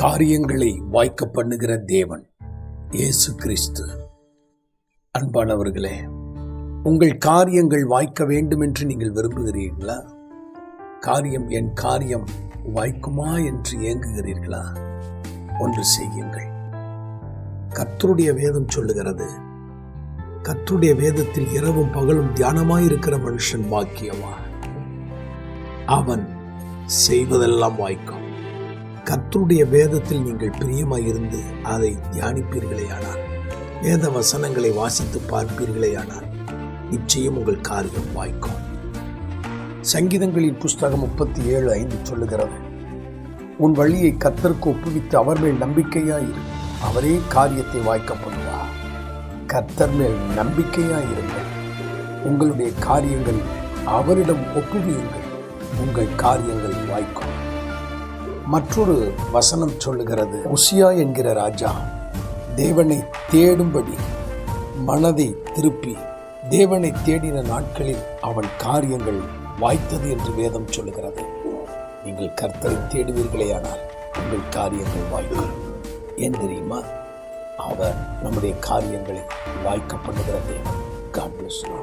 காரியங்களை வாய்க்க பண்ணுகிற தேவன் இயேசு கிறிஸ்து. அன்பானவர்களே, உங்கள் காரியங்கள் வாய்க்க வேண்டும் என்று நீங்கள் விரும்புகிறீர்களா? என் காரியம் வாய்க்குமா என்று ஏங்குகிறீர்களா? ஒன்று செய்யுங்கள். கர்த்தருடைய வேதம் சொல்லுகிறது, கர்த்தருடைய வேதத்தில் இரவும் பகலும் தியானமாயிருக்கிற மனுஷன் பாக்கியவான், அவன் செய்வதெல்லாம் வாய்க்கும். கர்த்தருடைய வேதத்தில் நீங்கள் பிரியமாயிருந்து அதை தியானிப்பீர்களேயானால், வேத வசனங்களை வாசித்து பார்ப்பீர்களேயானால், நிச்சயம் உங்கள் காரியம் வாய்க்கும். சங்கீதங்களின் புஸ்தகம் 37:5 சொல்லுகிறது, உன் வழியை கர்த்தருக்கு ஒப்புவித்து அவர் மேல் நம்பிக்கையாயிரு, அவரே காரியத்தை வாய்க்க பண்ணுவார். கர்த்தர் மேல் நம்பிக்கையாயிருங்கள். உங்களுடைய காரியங்கள் அவரிடம் ஒப்புவியுங்கள், உங்கள் காரியங்கள் வாய்க்கும். மற்றொரு வசனம் சொல்லுகிறது, உசியா என்கிற ராஜா தேவனை தேடும்படி மனதை திருப்பி தேவனை தேடின நாட்களில் அவன் காரியங்கள் வாய்த்தது என்று வேதம் சொல்லுகிறது. நீங்கள் கர்த்தரை தேடுவீர்களேயானால் உங்கள் காரியங்கள் வாய்க்கும். ஏன் தெரியுமா? அவர் நம்முடைய காரியங்களை வாய்க்க பண்ணுகிற தேவன். God bless you.